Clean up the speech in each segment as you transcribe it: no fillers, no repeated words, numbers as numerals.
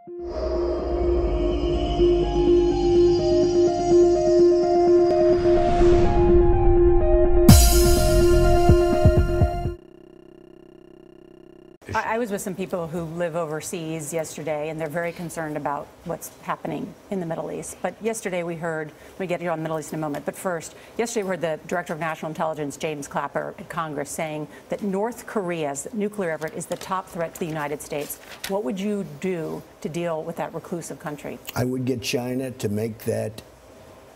I was with some people who live overseas yesterday, and they're very concerned about what's happening in the Middle East. But yesterday we heard, we get here on the Middle East in a moment, but first, yesterday we heard the Director of National Intelligence, James Clapper, at Congress saying that North Korea's nuclear effort is the top threat to the United States. What would you do to deal with that reclusive country? I would get China to make that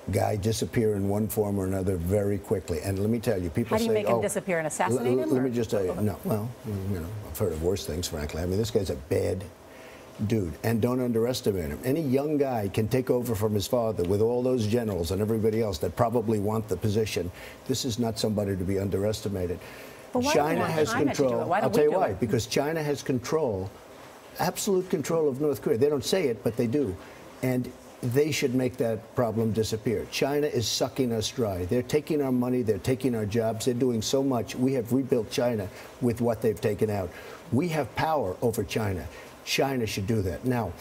guy disappear in one form or another very quickly. And let me tell you, people say, how do you make him disappear and assassinate him? Let me just tell you, no, well, you know, I've heard of worse things, frankly. I mean, this guy's a bad dude, and don't underestimate him. Any young guy can take over from his father with all those generals and everybody else that probably want the position. This is not somebody to be underestimated. China has control. I'll tell you why. Because China has control, absolute control of North Korea. They don't say it, but they do. And they should make that problem disappear. China is sucking us dry. They're taking our money. They're taking our jobs. They're doing so much. We have rebuilt China with what they've taken out. We have power over China. China should do that. Now,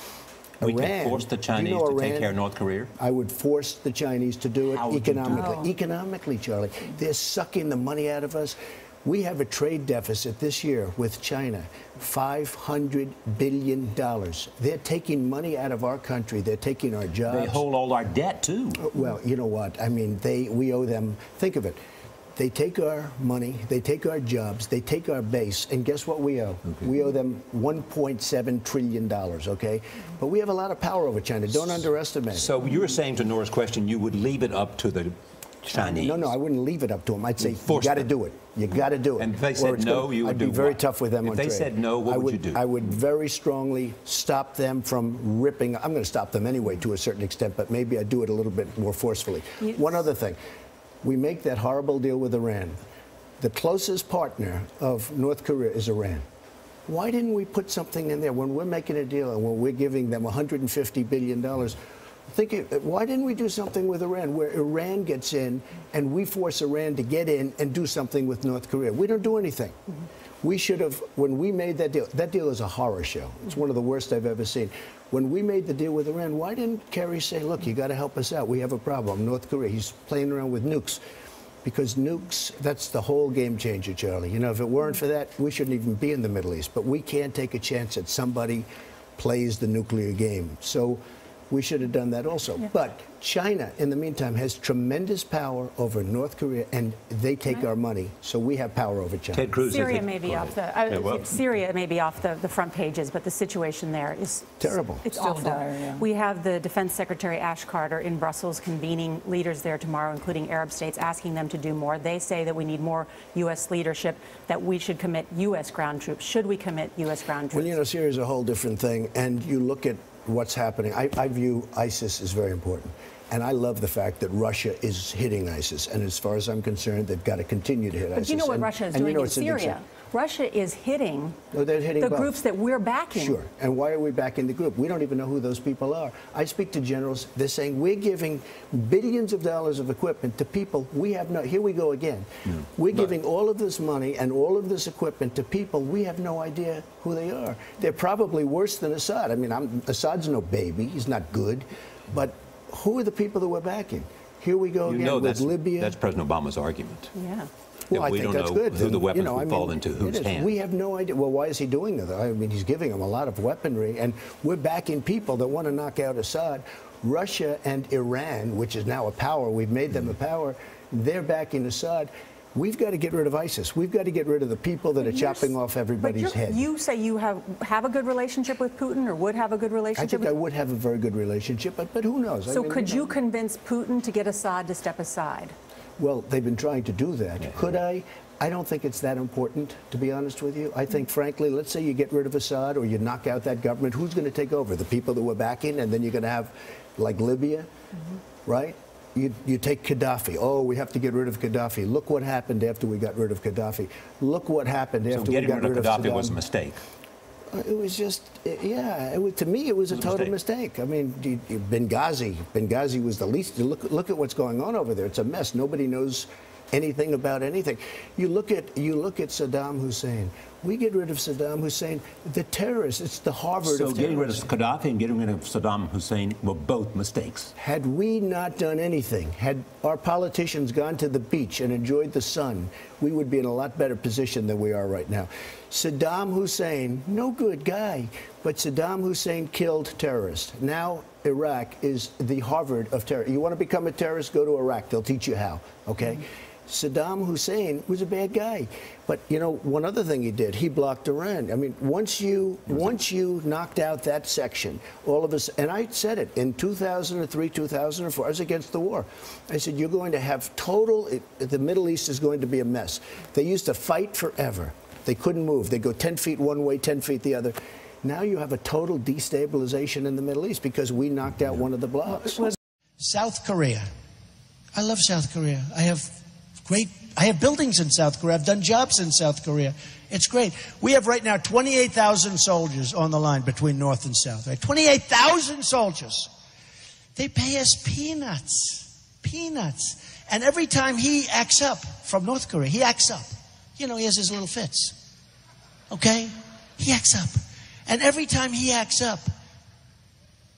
we can force the Chinese to take care of North Korea? I would force the Chinese to do it economically. Economically, Charlie. They're sucking the money out of us. We have a trade deficit this year with China, $500 billion. They're taking money out of our country. They're taking our jobs. They hold all our debt, too. Well, you know what? I mean, we owe them. Think of it. They take our money, they take our jobs, they take our base, and guess what we owe? Okay. We owe them $1.7 trillion, okay? But we have a lot of power over China. Don't underestimate it. So you were saying to Nora's question, you would leave it up to the Chinese? No, I wouldn't leave it up to them. I'd say, you got to do it. You got to do it. And if they said no, you would do what? I'd be very tough with them on trade. If they said no, what would you do? I would very strongly stop them from ripping. I'm going to stop them anyway to a certain extent, but maybe I'd do it a little bit more forcefully. Yes. One other thing. We make that horrible deal with Iran. The closest partner of North Korea is Iran. Why didn't we put something in there when we're making a deal and when we're giving them $150 billion? Why didn't we do something with Iran where Iran gets in and we force Iran to get in and do something with North Korea? We don't do anything. We should have, when we made that deal is a horror show. It's one of the worst I've ever seen. When we made the deal with Iran, why didn't Kerry say, look, you got to help us out. We have a problem. North Korea, he's playing around with nukes. Because nukes, that's the whole game changer, Charlie. You know, if it weren't for that, we shouldn't even be in the Middle East. But we can't take a chance that somebody plays the nuclear game. So we should have done that also. Yeah. But China, in the meantime, has tremendous power over North Korea, and they take our money, so we have power over China. Ted Cruz Syria may be off the Syria may be off the front pages, but the situation there is terrible. It's awful. Dire, yeah. We have the Defense Secretary Ash Carter in Brussels convening leaders there tomorrow, including Arab states, asking them to do more. They say that we need more U.S. leadership, that we should commit U.S. ground troops. Should we commit U.S. ground troops? Well, you know, Syria is a whole different thing, and you look at what's happening. I view ISIS as very important. And I love the fact that Russia is hitting ISIS. And as far as I'm concerned, they've got to continue to hit ISIS. But you know what Russia is doing in Syria? Russia is hitting the groups that we're backing. Sure. And why are we backing the group? We don't even know who those people are. I speak to generals. They're saying we're giving billions of dollars of equipment to people we have no... Here we go again. We're giving all of this money and all of this equipment to people we have no idea who they are. They're probably worse than Assad. I mean, Assad's no baby. He's not good. But who are the people that we're backing? Here we go again with Libya. That's President Obama's argument. Yeah. Well, I think that's good. Who the weapons will fall into whose hands. We have no idea. Well, why is he doing that? I mean, he's giving them a lot of weaponry, and we're backing people that want to knock out Assad. Russia and Iran, which is now a power, we've made them a power, they're backing Assad. We've got to get rid of ISIS. We've got to get rid of the people that are chopping off everybody's head. You say you have a good relationship with Putin, or would have a good relationship? I think I would have a very good relationship, but who knows? So could you convince Putin to get Assad to step aside? Well, they've been trying to do that. Yeah. Could I? I don't think it's that important, to be honest with you. I think, frankly, let's say you get rid of Assad or you knock out that government. Who's going to take over? The people that we're backing, and then you're going to have, like Libya, right? You take Gaddafi. Oh, we have to get rid of Gaddafi. Look what happened after we got rid of Gaddafi. Look what happened after we got rid of Gaddafi. Gaddafi was a mistake. It was just, yeah, to me, it was a total mistake. I mean, Benghazi was the least. Look at what's going on over there. It's a mess. Nobody knows anything about anything. You look at Saddam Hussein. We get rid of Saddam Hussein, the terrorists. It's the Harvard of terrorists. So getting rid of Gaddafi and getting rid of Saddam Hussein were both mistakes. Had we not done anything, had our politicians gone to the beach and enjoyed the sun, we would be in a lot better position than we are right now. Saddam Hussein, no good guy, but Saddam Hussein killed terrorists. Now Iraq is the Harvard of terror. You want to become a terrorist, go to Iraq. They'll teach you how, okay? Saddam Hussein was a bad guy. But, you know, one other thing he did, he blocked Iran. I mean, once you knocked out that section, all of us, and I said it in 2003, 2004, I was against the war. I said, you're going to have the Middle East is going to be a mess. They used to fight forever. They couldn't move. They go 10 feet one way, 10 feet the other. Now you have a total destabilization in the Middle East because we knocked out one of the blocks. South Korea. I love South Korea. I have buildings in South Korea. I've done jobs in South Korea. It's great. We have right now 28,000 soldiers on the line between North and South. Right? 28,000 soldiers. They pay us peanuts. Peanuts. And every time he acts up from North Korea, he acts up. You know, he has his little fits. Okay? He acts up. And every time he acts up,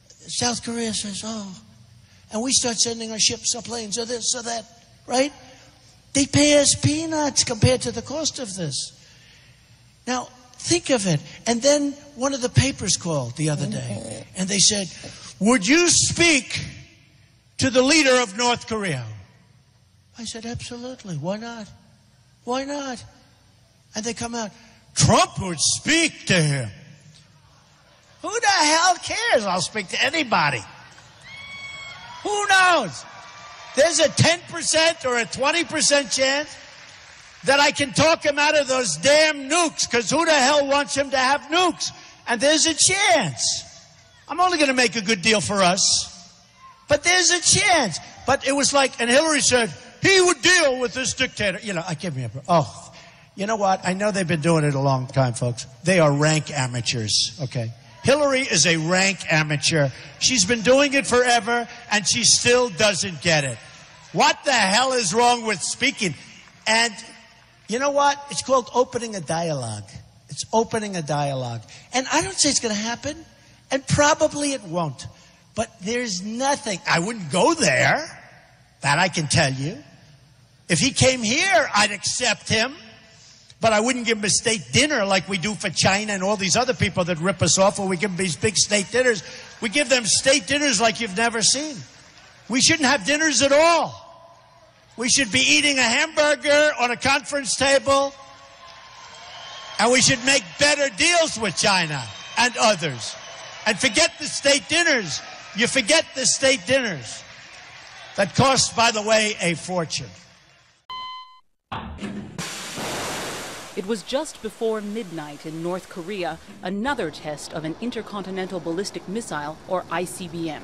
South Korea says, oh. And we start sending our ships, our planes, or this, or that. Right? They pay us peanuts compared to the cost of this. Now, think of it. And then one of the papers called the other day, and they said, would you speak to the leader of North Korea? I said, absolutely. Why not? Why not? And they come out, Trump would speak to him. Who the hell cares? I'll speak to anybody. Who knows? There's a 10% or a 20% chance that I can talk him out of those damn nukes, because who the hell wants him to have nukes? And there's a chance. I'm only going to make a good deal for us, but there's a chance. But it was like, and Hillary said, he would deal with this dictator. You know, I give me a, oh, you know what? I know they've been doing it a long time, folks. They are rank amateurs, okay? Hillary is a rank amateur. She's been doing it forever, and she still doesn't get it. What the hell is wrong with speaking? And you know what? It's called opening a dialogue. It's opening a dialogue. And I don't say it's going to happen, and probably it won't. But there's nothing. I wouldn't go there. That I can tell you. If he came here, I'd accept him. But I wouldn't give him a state dinner like we do for China and all these other people that rip us off, or we give them these big state dinners. We give them state dinners like you've never seen. We shouldn't have dinners at all. We should be eating a hamburger on a conference table, and we should make better deals with China and others. And forget the state dinners. You forget the state dinners. That cost, by the way, a fortune. It was just before midnight in North Korea, another test of an intercontinental ballistic missile, or ICBM.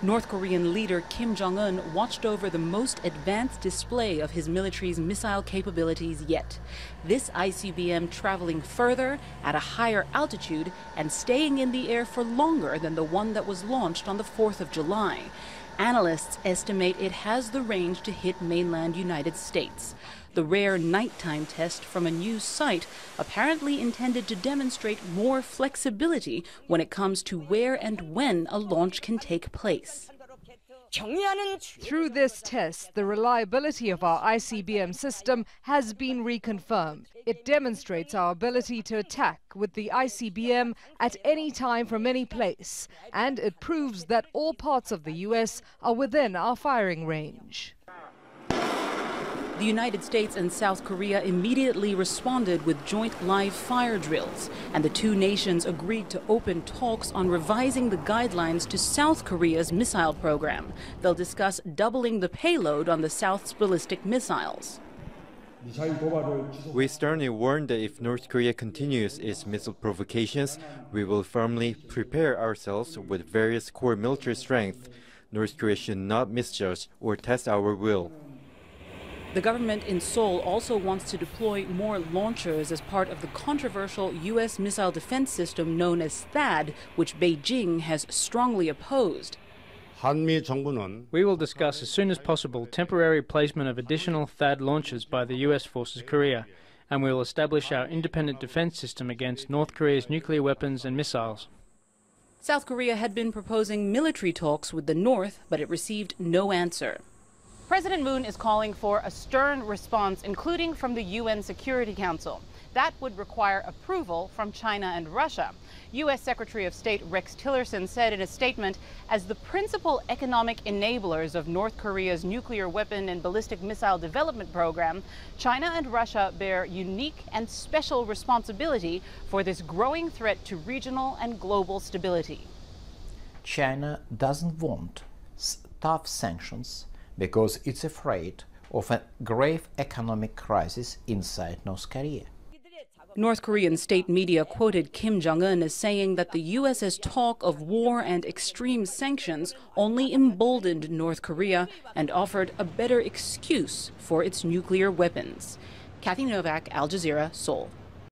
North Korean leader Kim Jong-un watched over the most advanced display of his military's missile capabilities yet. This ICBM traveling further, at a higher altitude, and staying in the air for longer than the one that was launched on the 4th of July. Analysts estimate it has the range to hit mainland United States. The rare nighttime test from a news site apparently intended to demonstrate more flexibility when it comes to where and when a launch can take place. Through this test, the reliability of our ICBM system has been reconfirmed. It demonstrates our ability to attack with the ICBM at any time from any place, and it proves that all parts of the U.S. are within our firing range. The United States and South Korea immediately responded with joint live fire drills, and the two nations agreed to open talks on revising the guidelines to South Korea's missile program. They'll discuss doubling the payload on the South's ballistic missiles. We sternly warn that if North Korea continues its missile provocations, we will firmly prepare ourselves with various core military strength. North Korea should not misjudge or test our will. The government in Seoul also wants to deploy more launchers as part of the controversial U.S. missile defense system known as THAAD, which Beijing has strongly opposed. We will discuss as soon as possible temporary placement of additional THAAD launchers by the US forces Korea, and we will establish our independent defense system against North Korea's nuclear weapons and missiles. South Korea had been proposing military talks with the North, but it received no answer. President Moon is calling for a stern response, including from the UN Security Council. That would require approval from China and Russia. U.S. Secretary of State Rex Tillerson said in a statement, as the principal economic enablers of North Korea's nuclear weapon and ballistic missile development program, China and Russia bear unique and special responsibility for this growing threat to regional and global stability. China doesn't want tough sanctions because it's afraid of a grave economic crisis inside North Korea. North Korean state media quoted Kim Jong-un as saying that the U.S.'s talk of war and extreme sanctions only emboldened North Korea and offered a better excuse for its nuclear weapons. Kathy Novak, Al Jazeera, Seoul.